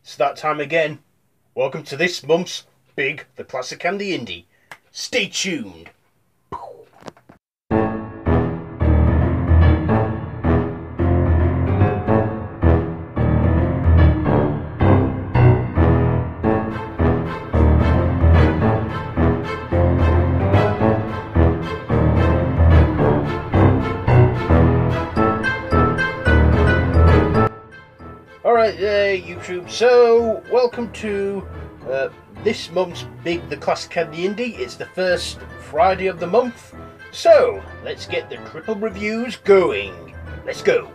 It's that time again. Welcome to this month's Big the Classic and the Indie. Stay tuned. Alright there, YouTube. So, welcome to this month's Big the Classic and the Indie. It's the first Friday of the month. So, let's get the triple reviews going. Let's go.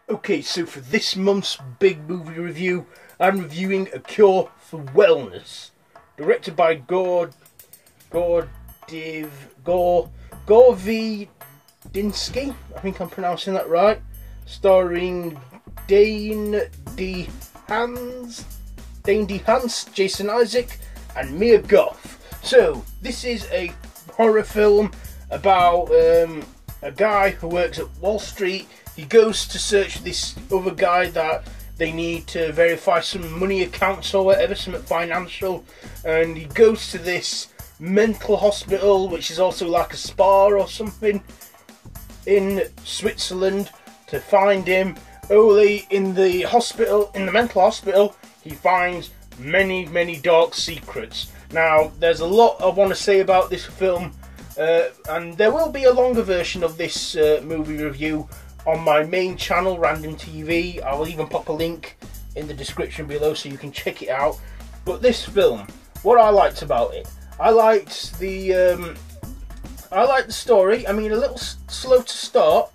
Okay, so for this month's big movie review, I'm reviewing A Cure for Wellness, directed by Gordinsky, I think I'm pronouncing that right, starring Dane DeHaas, Jason Isaac, and Mia Goth. So, this is a horror film about a guy who works at Wall Street. He goes to search this other guy that they need to verify some money accounts or whatever, something financial, and he goes to this mental hospital, which is also like a spa or something, in Switzerland to find him. Only in the hospital, in the mental hospital, he finds many dark secrets. Now, there's a lot I want to say about this film, and there will be a longer version of this movie review on my main channel, Random TV. I will even pop a link in the description below so you can check it out. But this film, what I liked about it, I liked the story. I mean, a little slow to start,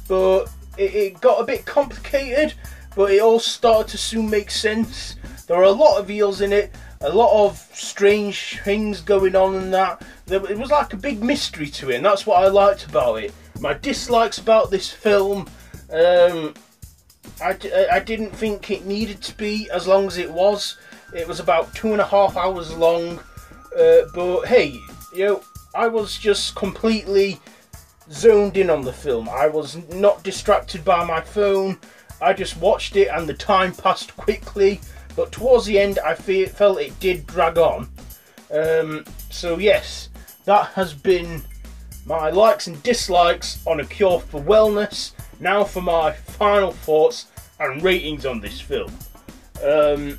but it got a bit complicated, but it all started to soon make sense. There are a lot of eels in it, a lot of strange things going on, and that it was like a big mystery to it, and that's what I liked about it. My dislikes about this film, I didn't think it needed to be as long as it was. It was about 2.5 hours long, but hey, you know, I was just completely zoned in on the film. I was not distracted by my phone. I just watched it and the time passed quickly, but towards the end I felt it did drag on. So yes, that has been my likes and dislikes on A Cure for Wellness. Now for my final thoughts and ratings on this film. I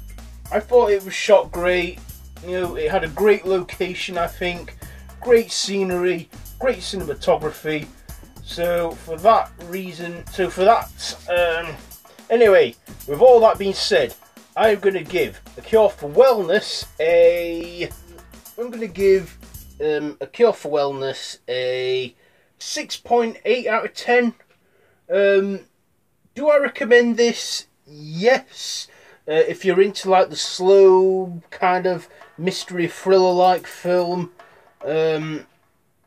thought it was shot great. You know, it had a great location, I think, great scenery, great cinematography. So for that reason, anyway, with all that being said, I'm going to give A Cure for Wellness a 6.8 out of 10. Do I recommend this? Yes. If you're into like the slow kind of mystery thriller like film, you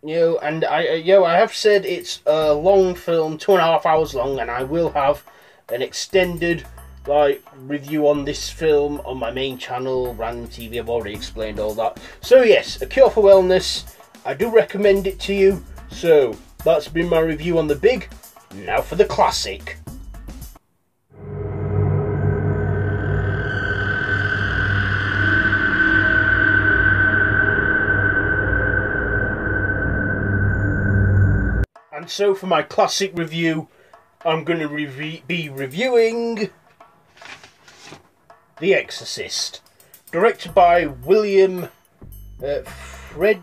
know, and I have said it's a long film, 2.5 hours long, and I will have an extended like review on this film on my main channel, Random TV. I've already explained all that. So yes, A Cure for Wellness, I do recommend it to you. So that's been my review on the big. Now for the classic. And so for my classic review, I'm going to be reviewing The Exorcist, directed by William Friedkin.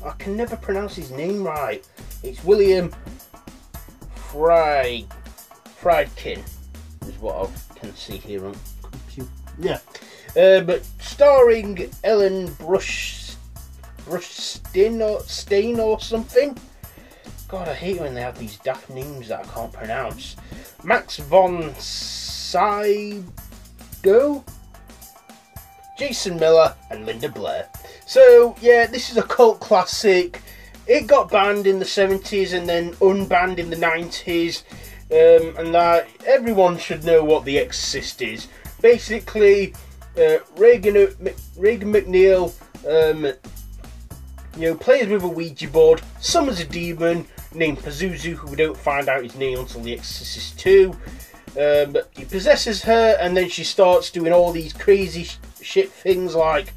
I can never pronounce his name right. It's William Friedkin, is what I can see here on computer. Yeah. But starring Ellen Bruchstein or something. God, I hate when they have these daft names that I can't pronounce. Max von Sydow, Jason Miller, and Linda Blair. So yeah, this is a cult classic. It got banned in the 70s and then unbanned in the 90s. and that everyone should know what The Exorcist is. Basically, Reagan McNeil, plays with a Ouija board, summons a demon named Pazuzu, who we don't find out his name until The Exorcist 2. He possesses her, and then she starts doing all these crazy shit things like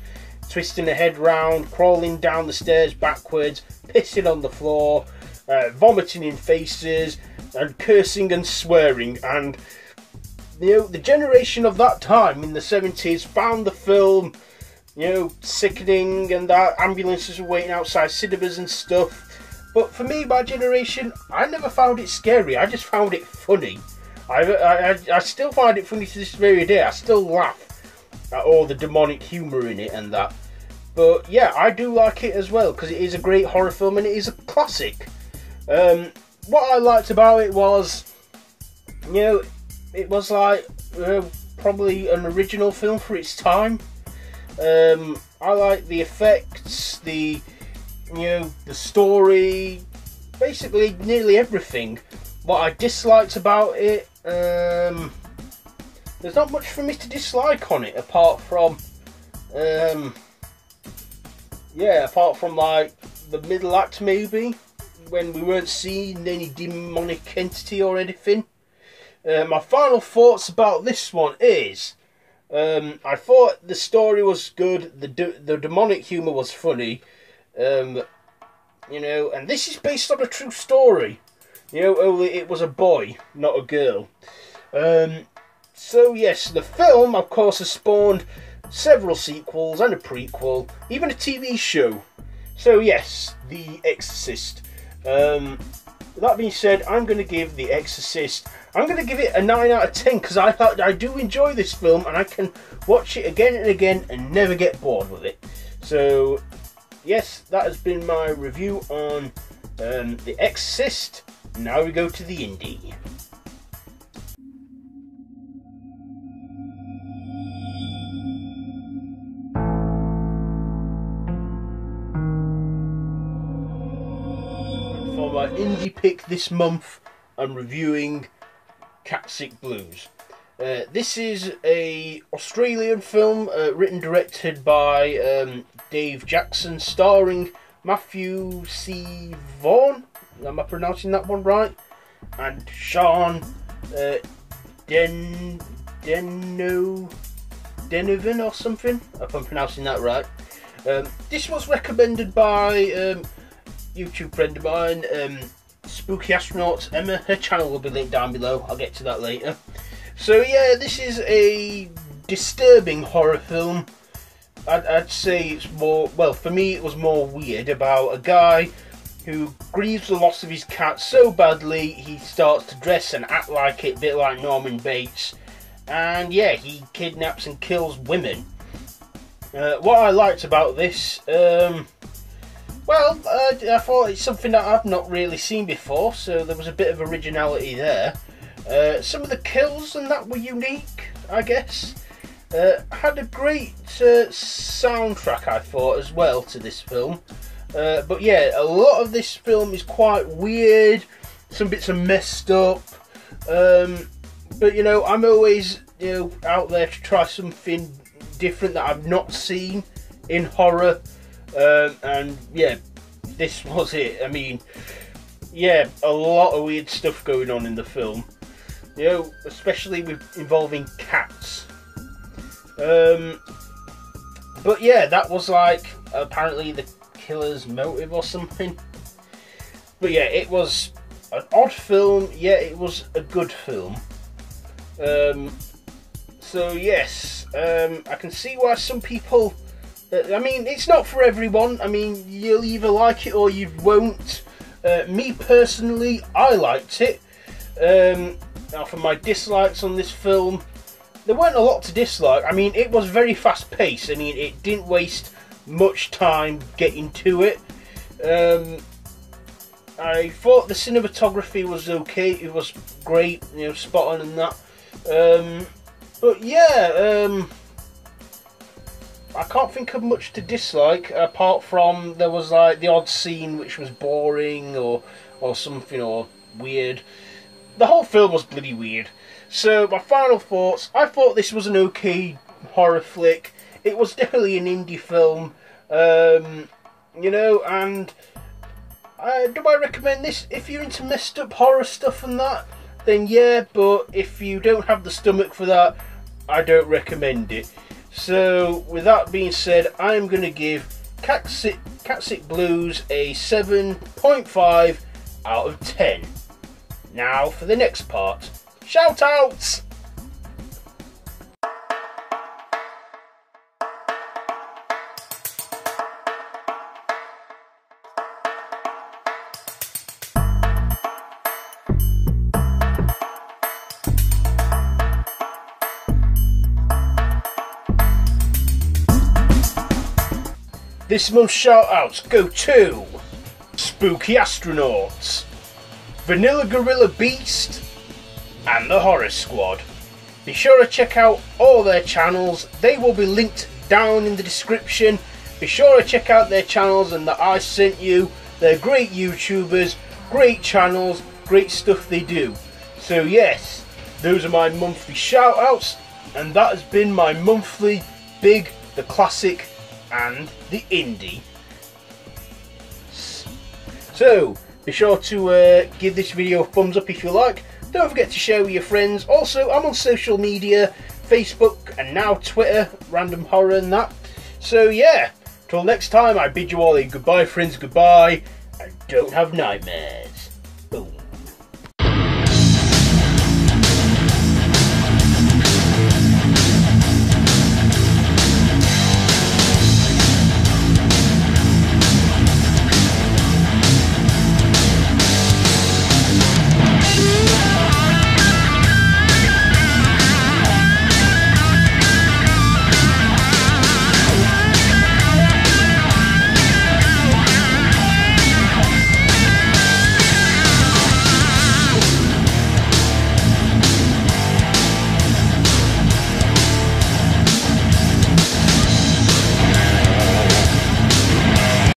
twisting her head round, crawling down the stairs backwards, pissing on the floor, vomiting in faces, and cursing and swearing. And the generation of that time in the 70s found the film, sickening, and that ambulances were waiting outside cinemas and stuff. But for me, my generation, I never found it scary. I just found it funny. I still find it funny to this very day. I still laugh at all the demonic humour in it and that. But yeah, I do like it as well, because it is a great horror film and it is a classic. What I liked about it was, it was like probably an original film for its time. I like the effects, the story, basically nearly everything. What I disliked about it, there's not much for me to dislike on it, apart from like the middle act maybe, when we weren't seeing any demonic entity or anything. My final thoughts about this one is, I thought the story was good, the demonic humour was funny, and this is based on a true story. Only it was a boy, not a girl. So yes, the film, of course, has spawned several sequels and a prequel, even a TV show. So yes, The Exorcist. That being said, I'm going to give The Exorcist, I'm going to give it a 9 out of 10, because I do enjoy this film, and I can watch it again and again and never get bored with it. So yes, that has been my review on The Exorcist. Now we go to the indie. For my indie pick this month, I'm reviewing Catsick Blues. This is a Australian film written directed by Dave Jackson, starring Matthew C. Vaughan. Am I pronouncing that one right? And Sean Denovan or something, if I'm pronouncing that right. This was recommended by YouTube friend of mine, Spooky Astronauts Emma. Her channel will be linked down below. I'll get to that later. So yeah, this is a disturbing horror film. I'd say it's more, well, for me it was more weird, about a guy who grieves the loss of his cat so badly he starts to dress and act like it, a bit like Norman Bates, and yeah, he kidnaps and kills women. What I liked about this, I thought it's something that I've not really seen before, so there was a bit of originality there. Some of the kills and that were unique, I guess. Had a great soundtrack, I thought, as well, to this film. But yeah, a lot of this film is quite weird. Some bits are messed up. But I'm always out there to try something different that I've not seen in horror. And yeah, this was it. I mean, yeah, a lot of weird stuff going on in the film. Especially involving cats. But yeah, that was like apparently the killer's motive or something. But yeah, it was an odd film, yet it was a good film. So yes, I can see why some people, I mean, it's not for everyone. I mean, you'll either like it or you won't. Me personally, I liked it. Now for my dislikes on this film, there weren't a lot to dislike. I mean, it was very fast paced. I mean, it didn't waste much time getting to it. I thought the cinematography was okay. It was great, spot on and that. But yeah, I can't think of much to dislike, apart from there was like the odd scene which was boring or something, or weird. the whole film was bloody weird. So my final thoughts, I thought this was an okay horror flick. It was definitely an indie film, you know, and do I recommend this? If you're into messed up horror stuff and that, then yeah, but if you don't have the stomach for that, I don't recommend it. So with that being said, I'm going to give Cat Sick Blues a 7.5 out of 10. Now for the next part, shout outs! This month's shout-outs go to Spooky Astronauts, Vanilla Gorilla Beast, and the Horror Squad. Be sure to check out all their channels. They will be linked down in the description. Be sure to check out their channels and that I sent you. They're great YouTubers, great channels, great stuff they do. So yes, those are my monthly shout-outs, and that has been my monthly Big, the Classic, and the indie. So be sure to give this video a thumbs up if you like. Don't forget to share with your friends. Also, I'm on social media, Facebook and now Twitter, Random Horror and that. So yeah, till next time, I bid you all a goodbye friends, goodbye, and don't have nightmares.